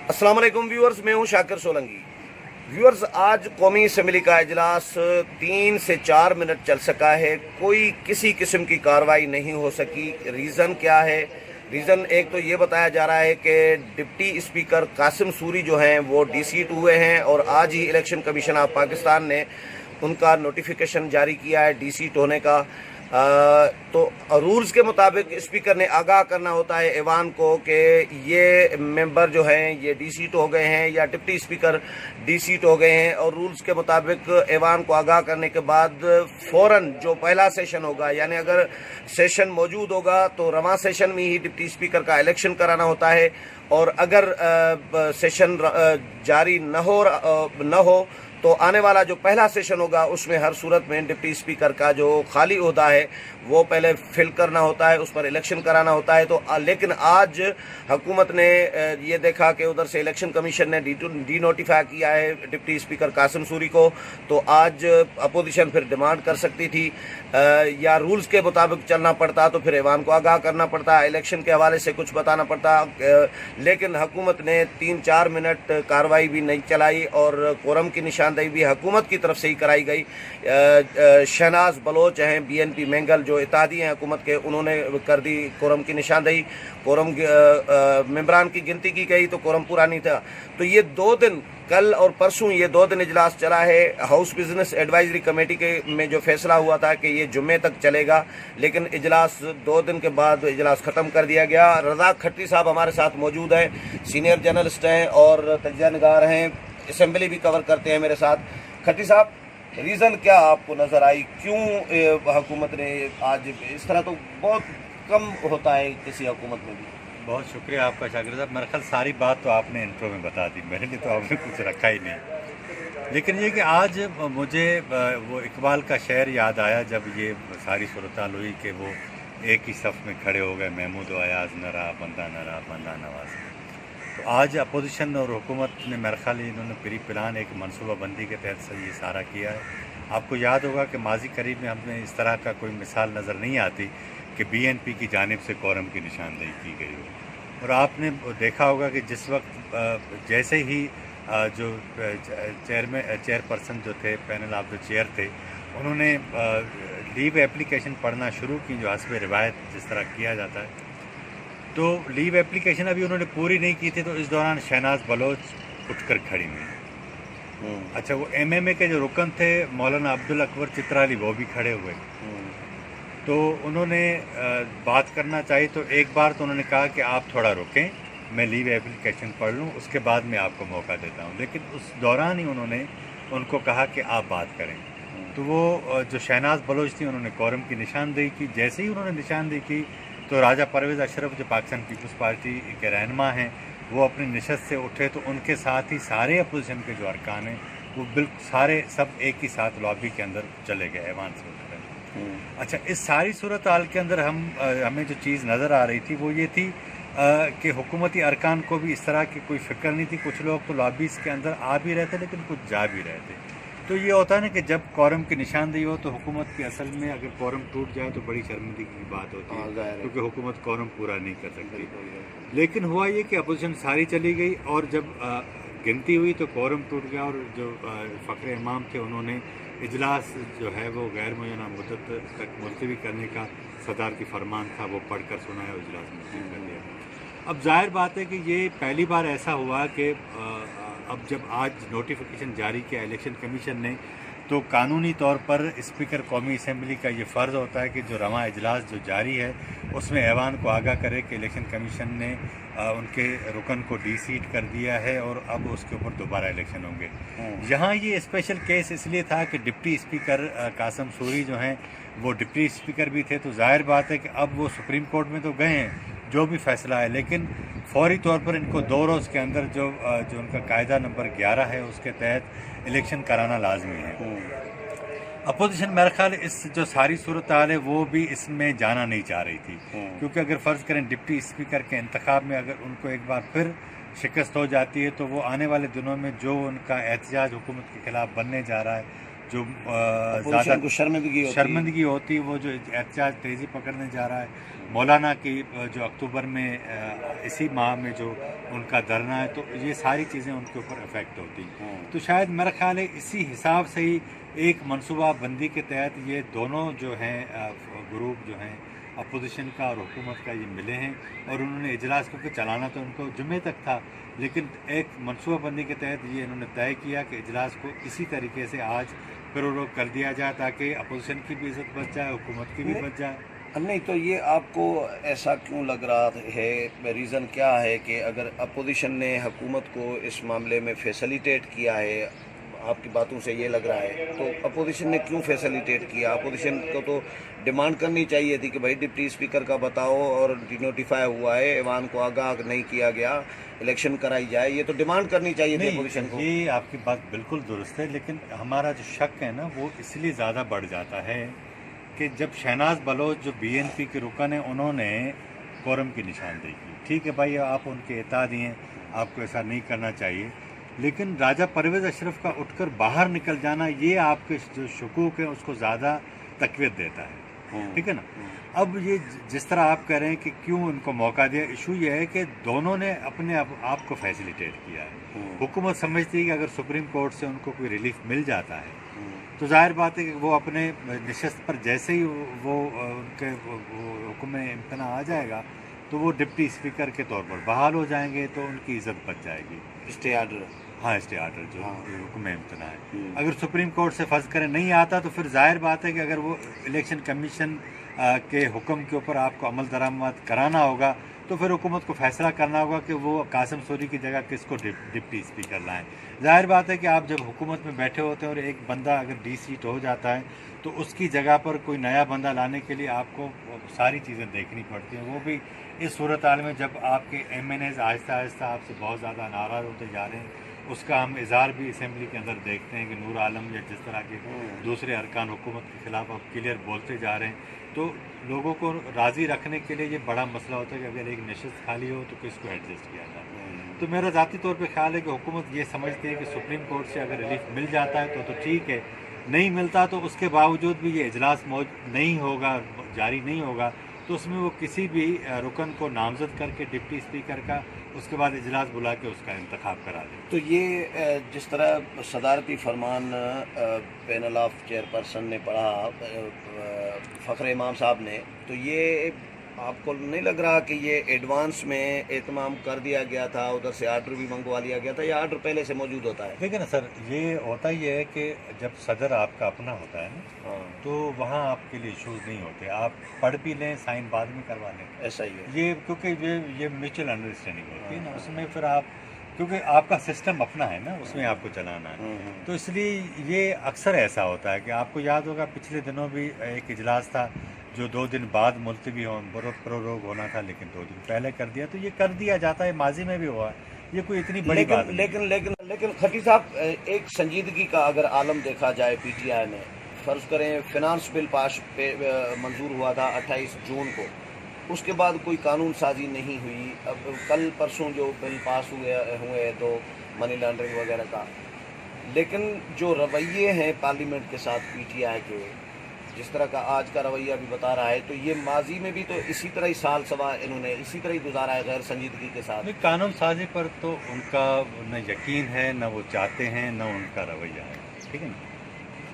السلام علیکم ویورز، میں ہوں شاکر سولنگی۔ ویورز، آج قومی اسمبلی کا اجلاس 3 سے 4 منٹ چل سکا ہے، کوئی کسی قسم کی کارروائی نہیں ہو سکی۔ ریزن کیا ہے؟ ریزن ایک تو یہ بتایا جا رہا ہے کہ ڈپٹی اسپیکر قاسم سوری جو ہیں وہ ڈی سیٹ ہوئے ہیں، اور آج ہی الیکشن کمیشن آف پاکستان نے ان کا نوٹیفیکیشن جاری کیا ہے ڈی سیٹ ہونے کا۔ تو رولز کے مطابق اسپیکر نے آگاہ کرنا ہوتا ہے ایوان کو کہ یہ ممبر جو ہیں یہ ڈی سیٹ ہو گئے ہیں یا ڈپٹی اسپیکر ڈی سیٹ ہو گئے ہیں، اور رولز کے مطابق ایوان کو آگاہ کرنے کے بعد فوراً جو پہلا سیشن ہوگا، یعنی اگر سیشن موجود ہوگا تو رواں سیشن میں ہی ڈپٹی اسپیکر کا الیکشن کرانا ہوتا ہے، اور اگر سیشن جاری نہ ہو تو آنے والا جو پہلا سیشن ہوگا اس میں ہر صورت میں ڈپٹی اسپیکر کا جو خالی عہدہ ہے وہ پہلے فل کرنا ہوتا ہے، اس پر الیکشن کرانا ہوتا ہے۔ تو لیکن آج حکومت نے یہ دیکھا کہ ادھر سے الیکشن کمیشن نے ڈی نوٹیفائی کیا ہے ڈپٹی اسپیکر قاسم سوری کو، تو آج اپوزیشن پھر ڈیمانڈ کر سکتی تھی، یا رولز کے مطابق چلنا پڑتا تو پھر ایوان کو آگاہ کرنا پڑتا، الیکشن کے حوالے سے کچھ بتانا پڑتا، لیکن حکومت نے 3-4 منٹ کارروائی بھی نہیں چلائی، اور کورم کی نشاندہی بھی حکومت کی طرف سے ہی کرائی گئی۔ شہناز بلوچ ہیں بی این پی مینگل جو اتحادی ہیں حکومت کے، انہوں نے کر دی کورم کی نشاندہی، کورم ممبران کی گنتی کی گئی تو کورم پورا نہیں تھا۔ تو یہ 2 دن، کل اور پرسوں یہ 2 دن اجلاس چلا ہے۔ ہاؤس بزنس ایڈوائزری کمیٹی کے میں جو فیصلہ ہوا تھا کہ یہ جمعے تک چلے گا، لیکن اجلاس 2 دن کے بعد اجلاس ختم کر دیا گیا۔ رضا کھٹری صاحب ہمارے ساتھ موجود ہیں، سینئر جرنلسٹ ہیں اور تجزیہ نگار ہیں، اسمبلی بھی کور کرتے ہیں میرے ساتھ۔ کھٹری صاحب، ریزن کیا آپ کو نظر آئی، کیوں حکومت نے آج اس طرح تو بہت کم ہوتا ہے کسی حکومت میں بھی؟ بہت شکریہ آپ کا شاکر صاحب۔ میرا خیال ساری بات تو آپ نے انٹرو میں بتا دی، میرے لیے تو آپ نے کچھ رکھا ہی نہیں۔ لیکن یہ کہ آج مجھے وہ اقبال کا شعر یاد آیا جب یہ ساری صورتحال ہوئی کہ وہ ایک ہی صف میں کھڑے ہو گئے، محمود و ایاز نہ رہا بندہ نہ رہا بندہ نواز۔ تو آج اپوزیشن اور حکومت نے میرا خیال انہوں نے پری پلان ایک منصوبہ بندی کے تحت سے یہ سارا کیا ہے۔ آپ کو یاد ہوگا کہ ماضی قریب میں ہم نے اس طرح کا کوئی مثال نظر نہیں آتی کہ بی این پی کی جانب سے کورم کی نشاندہی کی گئی ہو، اور آپ نے دیکھا ہوگا کہ جس وقت جیسے ہی جو چیئر پرسن جو تھے، پینل آف دا چیئر تھے، انہوں نے لیو اپلیکیشن پڑھنا شروع کی جو حسب روایت جس طرح کیا جاتا ہے، تو لیو اپلیکیشن ابھی انہوں نے پوری نہیں کی تھی، تو اس دوران شہناز بلوچ اٹھ کر کھڑی ہوئی۔ اچھا، وہ ایم ایم اے کے جو رکن تھے مولانا عبدالاکبر چترالی، وہ بھی کھڑے ہوئے، تو انہوں نے بات کرنا چاہی تو ایک بار تو انہوں نے کہا کہ آپ تھوڑا رکیں، میں لیو اپلیکیشن پڑھ لوں، اس کے بعد میں آپ کو موقع دیتا ہوں، لیکن اس دوران ہی انہوں نے ان کو کہا کہ آپ بات کریں۔ تو وہ جو شہناز بلوچ تھی انہوں نے کورم کی نشاندہی کی۔ جیسے ہی انہوں نے نشاندہی کی تو راجہ پرویز اشرف جو پاکستان پیپلز پارٹی کے رہنما ہیں، وہ اپنی نشست سے اٹھے، تو ان کے ساتھ ہی سارے اپوزیشن کے جو ارکان ہیں وہ بالکل سارے سب ایک ہی ساتھ لابی کے اندر چلے گئے ایوان سے اٹھ کر۔ اچھا، اس ساری صورتحال کے اندر ہمیں جو چیز نظر آ رہی تھی وہ یہ تھی کہ حکومتی ارکان کو بھی اس طرح کی کوئی فکر نہیں تھی۔ کچھ لوگ تو لابیز کے اندر آ بھی رہے تھے لیکن کچھ جا بھی رہے تھے۔ تو یہ ہوتا ہے نا کہ جب کورم کی نشاندہی ہو تو حکومت کی اصل میں اگر کورم ٹوٹ جائے تو بڑی شرمندگی کی بات ہوتی ہے، کیونکہ حکومت کورم پورا نہیں کر سکتی۔ لیکن ہوا یہ کہ اپوزیشن ساری چلی گئی، اور جب گنتی ہوئی تو کورم ٹوٹ گیا، اور جو فخر امام تھے انہوں نے اجلاس جو ہے وہ غیر معینہ مدت تک ملتوی کرنے کا صدر کی فرمان تھا، وہ پڑھ کر سنایا اور اجلاس ملتوی کر دیا۔ اب ظاہر بات ہے کہ یہ پہلی بار ایسا ہوا کہ اب جب آج نوٹیفیکیشن جاری کیا الیکشن کمیشن نے، تو قانونی طور پر اسپیکر قومی اسمبلی کا یہ فرض ہوتا ہے کہ جو رواں اجلاس جو جاری ہے اس میں ایوان کو آگاہ کرے کہ الیکشن کمیشن نے ان کے رکن کو ڈی سیٹ کر دیا ہے اور اب اس کے اوپر دوبارہ الیکشن ہوں گے۔ یہاں یہ اسپیشل کیس اس لیے تھا کہ ڈپٹی اسپیکر قاسم سوری جو ہیں وہ ڈپٹی اسپیکر بھی تھے، تو ظاہر بات ہے کہ اب وہ سپریم کورٹ میں تو گئے ہیں جو بھی فیصلہ ہے، لیکن فوری طور پر ان کو 2 روز کے اندر جو ان کا قاعدہ نمبر 11 ہے اس کے تحت الیکشن کرانا لازمی ہے۔ اپوزیشن میرا خیال اس جو ساری صورتحال ہے وہ بھی اس میں جانا نہیں چاہ رہی تھی، کیونکہ اگر فرض کریں ڈپٹی اسپیکر کے انتخاب میں اگر ان کو ایک بار پھر شکست ہو جاتی ہے تو وہ آنے والے دنوں میں جو ان کا احتجاج حکومت کے خلاف بننے جا رہا ہے جو اپوزیشن کو شرمندگی ہوتی وہ جو احتجاج تیزی پکڑنے جا رہا ہے، مولانا کی جو اکتوبر میں اسی ماہ میں جو ان کا دھرنا ہے، تو یہ ساری چیزیں ان کے اوپر افیکٹ ہوتی ہیں۔ تو شاید میرا خیال ہے اسی حساب سے ہی ایک منصوبہ بندی کے تحت یہ دونوں جو ہیں گروپ جو ہیں اپوزیشن کا اور حکومت کا یہ ملے ہیں، اور انہوں نے اجلاس کیونکہ چلانا تو ان کو جمعے تک تھا، لیکن ایک منصوبہ بندی کے تحت یہ انہوں نے طے کیا کہ اجلاس کو اسی طریقے سے آج پروروگ کر دیا جائے تاکہ اپوزیشن کی بھی عزت بچ جائے، حکومت کی بھی بچ جائے۔ نہیں تو یہ آپ کو ایسا کیوں لگ رہا ہے، ریزن کیا ہے کہ اگر اپوزیشن نے حکومت کو اس معاملے میں فیسیلیٹیٹ کیا ہے، آپ کی باتوں سے یہ لگ رہا ہے، تو اپوزیشن نے کیوں فیسیلیٹیٹ کیا؟ اپوزیشن کو تو ڈیمانڈ کرنی چاہیے تھی کہ بھائی ڈپٹی اسپیکر کا بتاؤ، اور نوٹیفائی ہوا ہے، ایوان کو آگاہ نہیں کیا گیا، الیکشن کرائی جائے، یہ تو ڈیمانڈ کرنی چاہیے تھی اپوزیشن کو۔ یہ آپ کی بات بالکل درست ہے، لیکن ہمارا جو شک ہے نا وہ اس لیے زیادہ بڑھ جاتا ہے کہ جب شہناز بلوچ جو بی این پی کے رکن ہیں انہوں نے کورم کی نشاندہی کی، ٹھیک ہے بھائی آپ ان کے اتحادی ہیں، آپ کو ایسا نہیں کرنا چاہیے، لیکن راجہ پرویز اشرف کا اٹھ کر باہر نکل جانا یہ آپ کے جو شکوک ہیں اس کو زیادہ تقویت دیتا ہے، ٹھیک ہے نا۔ اب یہ جس طرح آپ کہہ رہے ہیں کہ کیوں ان کو موقع دیا، ایشو یہ ہے کہ دونوں نے اپنے آپ کو فیسیلیٹیٹ کیا ہے۔ حکومت سمجھتی ہے کہ اگر سپریم کورٹ سے ان کو کوئی ریلیف مل جاتا ہے تو ظاہر بات ہے کہ وہ اپنے نشست پر جیسے ہی وہ ان کے حکم امتناع آ جائے گا تو وہ ڈپٹی اسپیکر کے طور پر بحال ہو جائیں گے، تو ان کی عزت بچ جائے گی۔ اسٹے آرڈر، ہاں اسٹے آرڈر جو حکم امتناع ہے، اگر سپریم کورٹ سے فرض کریں نہیں آتا تو پھر ظاہر بات ہے کہ اگر وہ الیکشن کمیشن کے حکم کے اوپر آپ کو عمل درآمد کرانا ہوگا تو پھر حکومت کو فیصلہ کرنا ہوگا کہ وہ قاسم سوری کی جگہ کس کو ڈپٹی اسپیکر لائیں۔ ظاہر بات ہے کہ آپ جب حکومت میں بیٹھے ہوتے ہیں اور ایک بندہ اگر ڈی سیٹ ہو جاتا ہے تو اس کی جگہ پر کوئی نیا بندہ لانے کے لیے آپ کو ساری چیزیں دیکھنی پڑتی ہیں، وہ بھی اس صورتحال میں جب آپ کے ایم این ایز آہستہ آہستہ آپ سے بہت زیادہ ناراض ہوتے جا رہے ہیں۔ اس کا ہم اظہار بھی اسمبلی کے اندر دیکھتے ہیں کہ نور عالم یا جس طرح کے دوسرے ارکان حکومت کے خلاف اب کلیئر بولتے جا رہے ہیں، تو لوگوں کو راضی رکھنے کے لیے یہ بڑا مسئلہ ہوتا ہے کہ اگر ایک نشست خالی ہو تو کس کو ایڈجسٹ کیا جائے۔ تو میرا ذاتی طور پہ خیال ہے کہ حکومت یہ سمجھتی ہے کہ سپریم کورٹ سے اگر ریلیف مل جاتا ہے تو ٹھیک ہے، نہیں ملتا تو اس کے باوجود بھی یہ اجلاس نہیں ہوگا، جاری نہیں ہوگا، تو اس میں وہ کسی بھی رکن کو نامزد کر کے ڈپٹی اسپیکر کا اس کے بعد اجلاس بلا کے اس کا انتخاب کرا دیں۔ تو یہ جس طرح صدارتی فرمان پینل آف چیئرپرسن نے پڑھا فخر امام صاحب نے، تو یہ آپ کو نہیں لگ رہا کہ یہ ایڈوانس میں اہتمام کر دیا گیا تھا، ادھر سے آرڈر بھی منگوا لیا گیا تھا، یا آرڈر پہلے سے موجود ہوتا ہے؟ دیکھیں نا سر، یہ ہوتا یہ ہے کہ جب صدر آپ کا اپنا ہوتا ہے نا تو وہاں آپ کے لیے ایشوز نہیں ہوتے، آپ پڑھ بھی لیں، سائن بعد میں کروا لیں، ایسا ہی ہے یہ کیونکہ یہ میوچل انڈرسٹینڈنگ ہوتی ہے نا، اس میں پھر آپ کیونکہ آپ کا سسٹم اپنا ہے نا، اس میں آپ کو چلانا ہے، تو اس لیے یہ اکثر ایسا ہوتا ہے کہ آپ کو یاد ہوگا پچھلے دنوں بھی ایک اجلاس تھا جو 2 دن بعد ملتوی پروروگ ہونا تھا، لیکن 2 دن پہلے کر دیا، تو یہ کر دیا جاتا ہے، ماضی میں بھی ہوا ہے، یہ کوئی اتنی بڑی بات نہیں۔ لیکن کھٹی صاحب، ایک سنجیدگی کا اگر عالم دیکھا جائے پی ٹی آئی میں، فرض کریں فنانس بل پاس منظور ہوا تھا 28 جون کو، اس کے بعد کوئی قانون سازی نہیں ہوئی، اب کل پرسوں جو بل پاس ہوئے تو منی لانڈرنگ وغیرہ کا، لیکن جو رویے ہیں پارلیمنٹ کے ساتھ پی ٹی آئی کے، جس طرح کا آج کا رویہ بھی بتا رہا ہے، تو یہ ماضی میں بھی تو اسی طرح ہی سال سوا انہوں نے اسی طرح ہی گزارا ہے، غیر سنجیدگی کے ساتھ۔ قانون سازی پر تو ان کا نہ یقین ہے، نہ وہ چاہتے ہیں، نہ ان کا رویہ ہے، ٹھیک ہے نا۔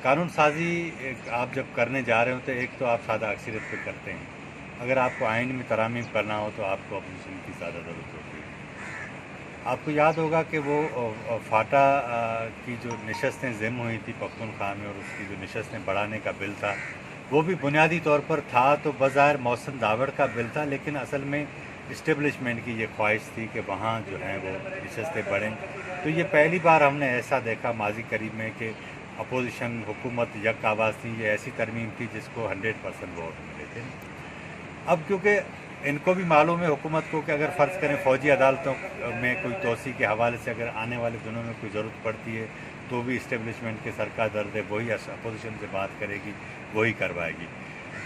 قانون سازی آپ جب کرنے جا رہے ہوتے، ایک تو آپ سادہ اکثریت پہ کرتے ہیں، اگر آپ کو آئین میں ترامیم کرنا ہو تو آپ کو اپوزیشن کی زیادہ ضرورت ہوتی ہے۔ آپ کو یاد ہوگا کہ وہ فاٹا کی جو نشستیں ضم ہوئی تھی پختونخوا میں، اور اس کی جو نشستیں بڑھانے کا بل تھا، وہ بھی بنیادی طور پر تھا تو بظاہر محسن داوڑ کا بل تھا، لیکن اصل میں اسٹیبلشمنٹ کی یہ خواہش تھی کہ وہاں جو ہیں وہ نشستیں بڑھیں۔ تو یہ پہلی بار ہم نے ایسا دیکھا ماضی قریب میں کہ اپوزیشن حکومت یک آواز تھی، یہ ایسی ترمیم تھی جس کو 100% ووٹ ملے تھے۔ اب کیونکہ ان کو بھی معلوم ہے حکومت کو کہ اگر فرض کریں فوجی عدالتوں میں کوئی توسیع کے حوالے سے اگر آنے والے دنوں میں کوئی ضرورت پڑتی ہے تو بھی اسٹیبلشمنٹ کے سر کا درد ہے، وہی اپوزیشن سے بات کرے گی، وہی کروائے گی۔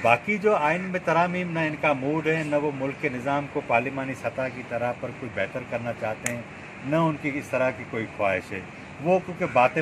باقی جو آئین میں ترامیم، نہ ان کا موڈ ہے، نہ وہ ملک کے نظام کو پارلیمانی سطح کی طرح پر کوئی بہتر کرنا چاہتے ہیں، نہ ان کی اس طرح کی کوئی خواہش ہے۔ وہ کیونکہ باتیں